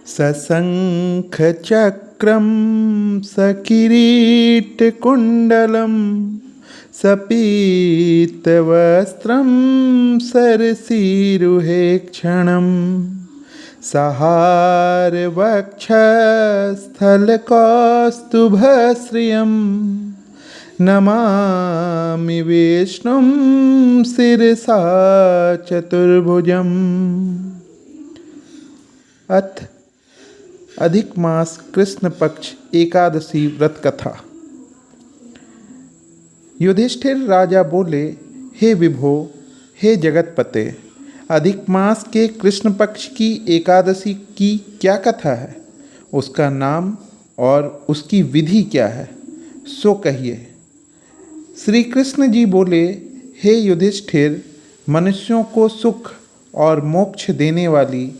सशङ्खचक्रं सकिरीटकुण्डलं सपीतवस्त्रं सरसीरुहे क्षणं सहारवक्षस्थलकौस्तुभश्रियं नमामि विष्णुं शिरसा चतुर्भुजम्। अथ अधिक मास कृष्ण पक्ष एकादशी व्रत कथा। युधिष्ठिर राजा बोले, हे विभो, हे जगतपते, अधिक मास के कृष्ण पक्ष की एकादशी की क्या कथा है? उसका नाम और उसकी विधि क्या है, सो कहिए। श्री कृष्ण जी बोले, हे युधिष्ठिर, मनुष्यों को सुख और मोक्ष देने वाली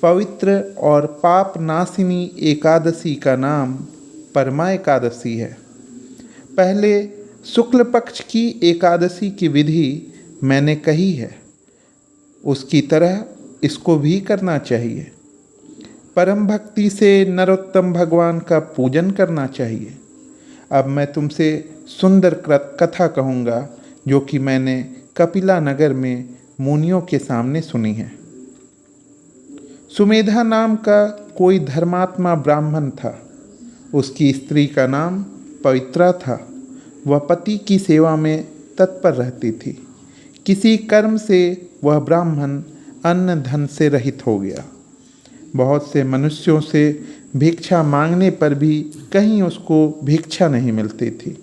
पवित्र और पाप नाशिनी एकादशी का नाम परमा एकादशी है। पहले शुक्ल पक्ष की एकादशी की विधि मैंने कही है, उसकी तरह इसको भी करना चाहिए। परम भक्ति से नरोत्तम भगवान का पूजन करना चाहिए। अब मैं तुमसे सुंदर कथा कहूँगा जो कि मैंने कपिला नगर में मुनियों के सामने सुनी है। सुमेधा नाम का कोई धर्मात्मा ब्राह्मण था। उसकी स्त्री का नाम पवित्रा था। वह पति की सेवा में तत्पर रहती थी। किसी कर्म से वह ब्राह्मण अन्न धन से रहित हो गया। बहुत से मनुष्यों से भिक्षा मांगने पर भी कहीं उसको भिक्षा नहीं मिलती थी।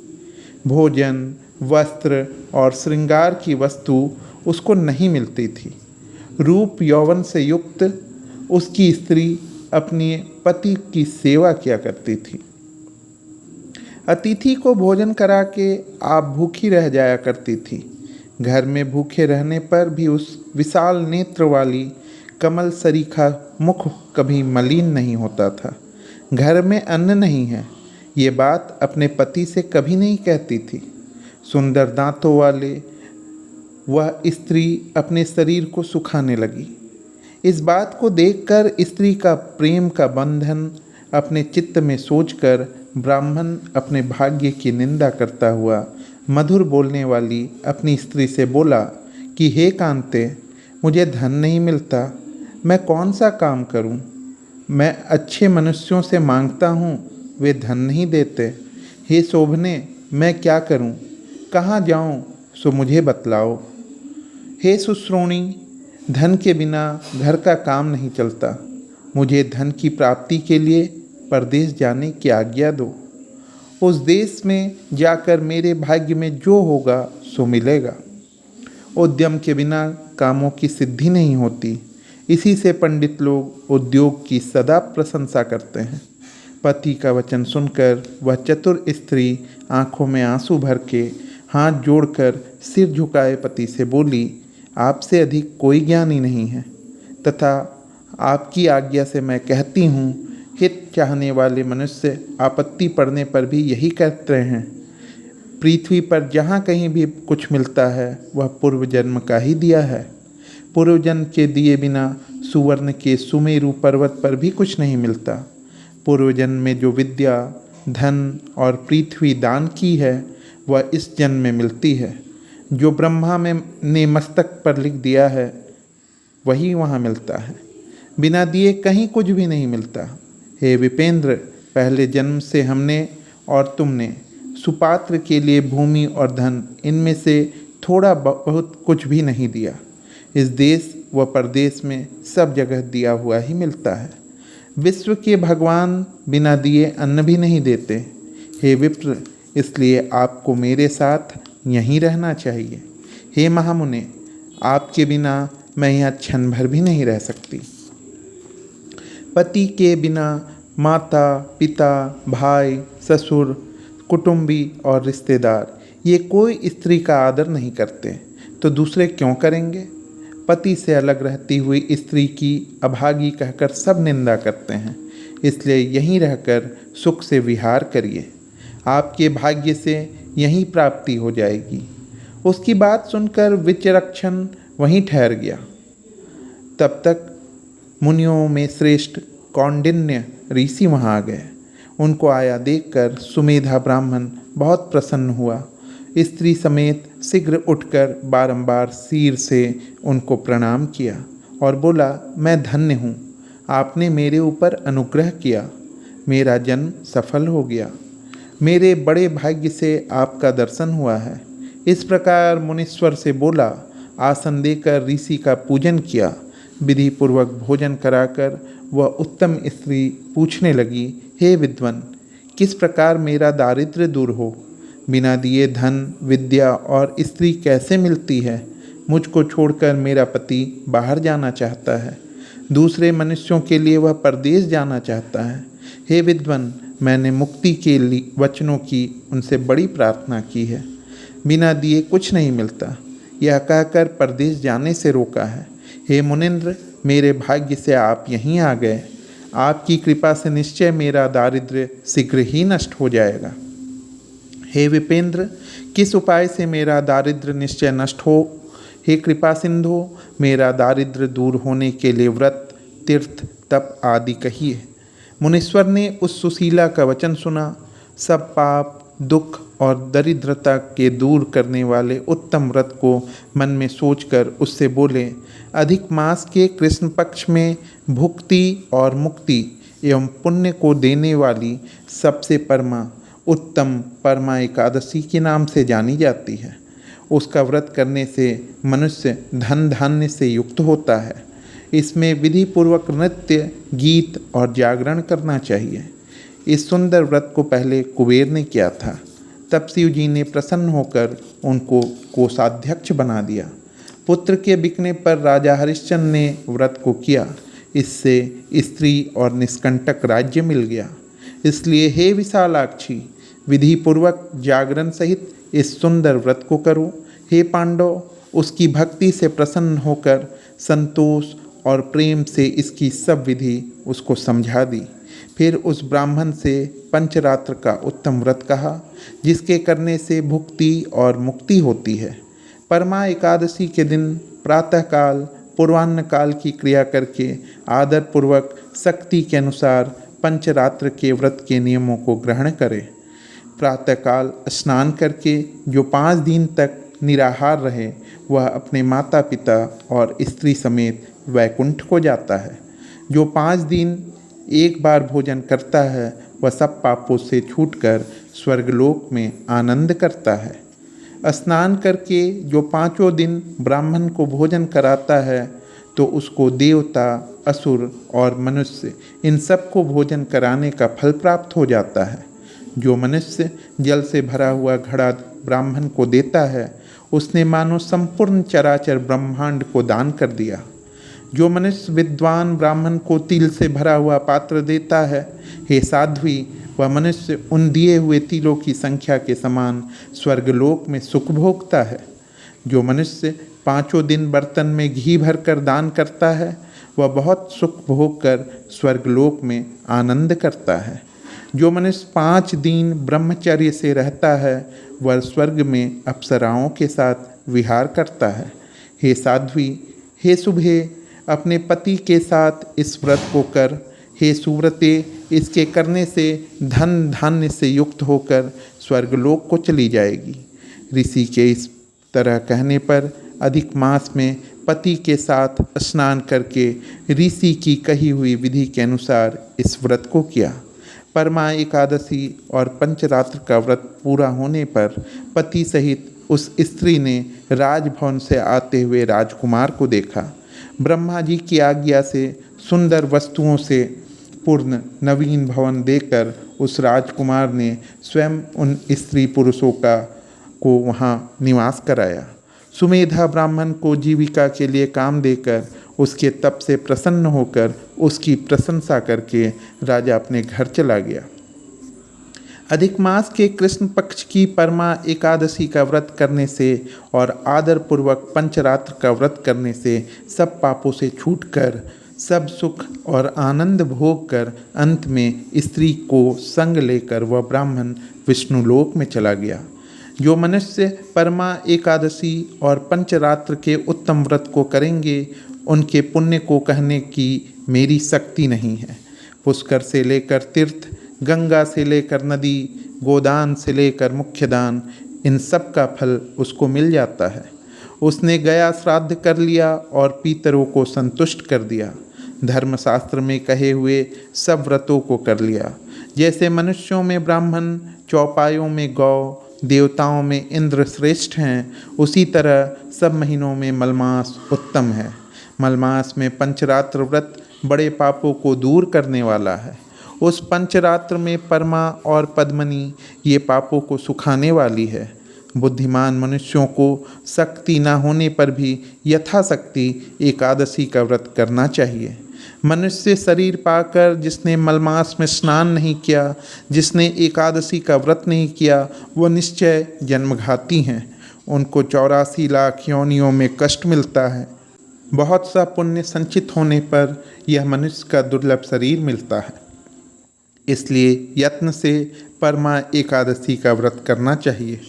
भोजन, वस्त्र और श्रृंगार की वस्तु उसको नहीं मिलती थी। रूप यौवन से युक्त उसकी स्त्री अपने पति की सेवा किया करती थी। अतिथि को भोजन करा के आप भूखी रह जाया करती थी। घर में भूखे रहने पर भी उस विशाल नेत्र वाली कमल सरीखा मुख कभी मलिन नहीं होता था। घर में अन्न नहीं है, ये बात अपने पति से कभी नहीं कहती थी। सुंदर दांतों वाले वह स्त्री अपने शरीर को सुखाने लगी। इस बात को देखकर स्त्री का प्रेम का बंधन अपने चित्त में सोचकर ब्राह्मण अपने भाग्य की निंदा करता हुआ मधुर बोलने वाली अपनी स्त्री से बोला कि हे कांते, मुझे धन नहीं मिलता, मैं कौन सा काम करूं? मैं अच्छे मनुष्यों से मांगता हूं, वे धन नहीं देते। हे शोभने, मैं क्या करूं? कहाँ जाऊं, सो मुझे बतलाओ। हे सुश्रोणी, धन के बिना घर का काम नहीं चलता। मुझे धन की प्राप्ति के लिए परदेश जाने की आज्ञा दो। उस देश में जाकर मेरे भाग्य में जो होगा सो मिलेगा। उद्यम के बिना कामों की सिद्धि नहीं होती। इसी से पंडित लोग उद्योग की सदा प्रशंसा करते हैं। पति का वचन सुनकर वह चतुर स्त्री आंखों में आंसू भर के हाथ जोड़कर सिर झुकाए पति से बोली, आपसे अधिक कोई ज्ञानी नहीं है, तथा आपकी आज्ञा से मैं कहती हूँ, हित चाहने वाले मनुष्य आपत्ति पड़ने पर भी यही कहते हैं। पृथ्वी पर जहाँ कहीं भी कुछ मिलता है वह पूर्व जन्म का ही दिया है। पूर्व जन्म के दिए बिना सुवर्ण के सुमेरु पर्वत पर भी कुछ नहीं मिलता। पूर्व जन्म में जो विद्या, धन और पृथ्वी दान की है वह इस जन्म में मिलती है। जो ब्रह्मा में ने मस्तक पर लिख दिया है वही वहाँ मिलता है। बिना दिए कहीं कुछ भी नहीं मिलता। हे विपेंद्र, पहले जन्म से हमने और तुमने सुपात्र के लिए भूमि और धन, इनमें से थोड़ा बहुत कुछ भी नहीं दिया। इस देश व परदेश में सब जगह दिया हुआ ही मिलता है। विश्व के भगवान बिना दिए अन्न भी नहीं देते। हे विप्र, इसलिए आपको मेरे साथ यहीं रहना चाहिए। हे महामुने, आपके बिना मैं यहाँ क्षण भर भी नहीं रह सकती। पति के बिना माता, पिता, भाई, ससुर, कुटुंबी और रिश्तेदार ये कोई स्त्री का आदर नहीं करते, तो दूसरे क्यों करेंगे? पति से अलग रहती हुई स्त्री की अभागी कहकर सब निंदा करते हैं। इसलिए यहीं रहकर सुख से विहार करिए। आपके भाग्य से यहीं प्राप्ति हो जाएगी। उसकी बात सुनकर विचक्षण वहीं ठहर गया। तब तक मुनियों में श्रेष्ठ कौंडिन्य ऋषि वहाँ आ गए। उनको आया देखकर सुमेधा ब्राह्मण बहुत प्रसन्न हुआ। स्त्री समेत शीघ्र उठकर बारंबार सिर से उनको प्रणाम किया और बोला, मैं धन्य हूँ, आपने मेरे ऊपर अनुग्रह किया, मेरा जन्म सफल हो गया, मेरे बड़े भाग्य से आपका दर्शन हुआ है। इस प्रकार मुनीश्वर से बोला। आसन देकर ऋषि का पूजन किया। विधि पूर्वक भोजन कराकर वह उत्तम स्त्री पूछने लगी, हे विद्वन, किस प्रकार मेरा दारिद्र्य दूर हो? बिना दिए धन, विद्या और स्त्री कैसे मिलती है? मुझको छोड़कर मेरा पति बाहर जाना चाहता है, दूसरे मनुष्यों के लिए वह परदेश जाना चाहता है। हे विद्वन, मैंने मुक्ति के वचनों की उनसे बड़ी प्रार्थना की है, बिना दिए कुछ नहीं मिलता, यह कहकर परदेश जाने से रोका है। हे मुनिंद्र, मेरे भाग्य से आप यहीं आ गए। आपकी कृपा से निश्चय मेरा दारिद्र्य शीघ्र ही नष्ट हो जाएगा। हे विपेंद्र, किस उपाय से मेरा दारिद्र्य निश्चय नष्ट हो? हे कृपा सिंधु, मेरा दारिद्र्य दूर होने के लिए व्रत, तीर्थ, तप आदि कहिए। मुनीश्वर ने उस सुशीला का वचन सुना। सब पाप, दुख और दरिद्रता के दूर करने वाले उत्तम व्रत को मन में सोचकर उससे बोले, अधिक मास के कृष्ण पक्ष में भुक्ति और मुक्ति एवं पुण्य को देने वाली सबसे उत्तम परमा एकादशी के नाम से जानी जाती है। उसका व्रत करने से मनुष्य धन धान्य से युक्त होता है। इसमें विधि पूर्वक नृत्य, गीत और जागरण करना चाहिए। इस सुंदर व्रत को पहले कुबेर ने किया था, तब शिव जी ने प्रसन्न होकर उनको कोषाध्यक्ष बना दिया। पुत्र के बिकने पर राजा हरिश्चंद्र ने व्रत को किया। इससे स्त्री और निष्कंटक राज्य मिल गया। इसलिए हे विशालाक्षी, विधि पूर्वक जागरण सहित इस सुंदर व्रत को करो। हे पांडव, उसकी भक्ति से प्रसन्न होकर संतोष और प्रेम से इसकी सब विधि उसको समझा दी। फिर उस ब्राह्मण से पंचरात्र का उत्तम व्रत कहा, जिसके करने से भुक्ति और मुक्ति होती है। परमा एकादशी के दिन प्रातःकाल पूर्वाह्न काल की क्रिया करके आदर पूर्वक शक्ति के अनुसार पंचरात्र के व्रत के नियमों को ग्रहण करें। प्रातःकाल स्नान करके जो 5 दिन तक निराहार रहे, वह अपने माता पिता और स्त्री समेत वैकुंठ को जाता है। जो 5 दिन एक बार भोजन करता है, वह सब पापों से छूटकर स्वर्गलोक में आनंद करता है। स्नान करके जो 5 दिन ब्राह्मण को भोजन कराता है, तो उसको देवता, असुर और मनुष्य इन सब को भोजन कराने का फल प्राप्त हो जाता है। जो मनुष्य जल से भरा हुआ घड़ा ब्राह्मण को देता है, उसने मानो संपूर्ण चराचर ब्रह्मांड को दान कर दिया। जो मनुष्य विद्वान ब्राह्मण को तिल से भरा हुआ पात्र देता है, हे साध्वी, वह मनुष्य उन दिए हुए तिलों की संख्या के समान स्वर्गलोक में सुख भोगता है। जो मनुष्य 5 दिन बर्तन में घी भरकर दान करता है, वह बहुत सुख भोग कर स्वर्गलोक में आनंद करता है। जो मनुष्य 5 दिन ब्रह्मचर्य से रहता है, वह स्वर्ग में अप्सराओं के साथ विहार करता है। हे साध्वी, हे शुभे, अपने पति के साथ इस व्रत को कर। हे सुव्रते, इसके करने से धन धान्य से युक्त होकर स्वर्गलोक को चली जाएगी। ऋषि के इस तरह कहने पर अधिक मास में पति के साथ स्नान करके ऋषि की कही हुई विधि के अनुसार इस व्रत को किया। परमा एकादशी और पंचरात्र का व्रत पूरा होने पर पति सहित उस स्त्री ने राजभवन से आते हुए राजकुमार को देखा। ब्रह्मा जी की आज्ञा से सुंदर वस्तुओं से पूर्ण नवीन भवन देकर उस राजकुमार ने स्वयं उन स्त्री पुरुषों को वहाँ निवास कराया। सुमेधा ब्राह्मण को जीविका के लिए काम देकर उसके तप से प्रसन्न होकर उसकी प्रशंसा करके राजा अपने घर चला गया। अधिक मास के कृष्ण पक्ष की परमा एकादशी का व्रत करने से और आदर पूर्वक पंचरात्र का व्रत करने से सब पापों से छूटकर सब सुख और आनंद भोग कर अंत में स्त्री को संग लेकर वह ब्राह्मण विष्णुलोक में चला गया। जो मनुष्य परमा एकादशी और पंचरात्र के उत्तम व्रत को करेंगे, उनके पुण्य को कहने की मेरी शक्ति नहीं है। पुष्कर से लेकर तीर्थ, गंगा से लेकर नदी, गोदान से लेकर मुख्य दान, इन सब का फल उसको मिल जाता है। उसने गया श्राद्ध कर लिया और पितरों को संतुष्ट कर दिया। धर्मशास्त्र में कहे हुए सब व्रतों को कर लिया। जैसे मनुष्यों में ब्राह्मण, चौपायों में गौ, देवताओं में इंद्र श्रेष्ठ हैं, उसी तरह सब महीनों में मलमास उत्तम है। मलमास में पंचरात्र व्रत बड़े पापों को दूर करने वाला है। उस पंचरात्र में परमा और पद्मनी ये पापों को सुखाने वाली है। बुद्धिमान मनुष्यों को शक्ति न होने पर भी यथाशक्ति एकादशी का व्रत करना चाहिए। मनुष्य शरीर पाकर जिसने मलमास में स्नान नहीं किया, जिसने एकादशी का व्रत नहीं किया, वो निश्चय जन्मघाती हैं। उनको 84 लाख योनियों में कष्ट मिलता है। बहुत सा पुण्य संचित होने पर यह मनुष्य का दुर्लभ शरीर मिलता है। इसलिए यत्न से परमा एकादशी का व्रत करना चाहिए।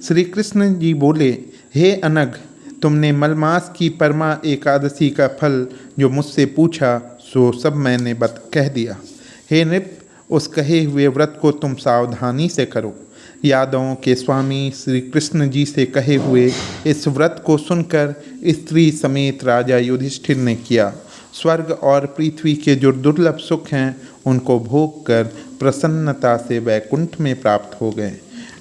श्री कृष्ण जी बोले, हे अनघ, तुमने मलमास की परमा एकादशी का फल जो मुझसे पूछा सो सब मैंने कह दिया। हे नृप, उस कहे हुए व्रत को तुम सावधानी से करो। यादवों के स्वामी श्री कृष्ण जी से कहे हुए इस व्रत को सुनकर स्त्री समेत राजा युधिष्ठिर ने किया। स्वर्ग और पृथ्वी के जो दुर्लभ सुख हैं उनको भोग कर प्रसन्नता से वैकुंठ में प्राप्त हो गए।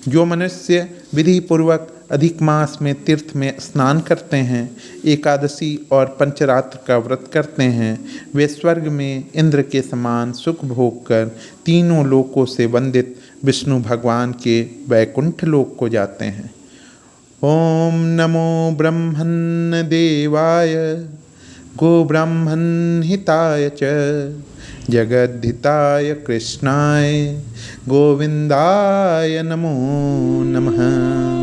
जो मनुष्य विधि पूर्वक अधिक मास में तीर्थ में स्नान करते हैं, एकादशी और पंचरात्र का व्रत करते हैं, वे स्वर्ग में इंद्र के समान सुख भोग कर तीनों लोकों से वंदित विष्णु भगवान के वैकुंठ लोक को जाते हैं। ओम नमो ब्रह्मन् देवाय गो ब्राह्मण हिताय च जगद्धिताय कृष्णाय गोविंदाय नमो नमः।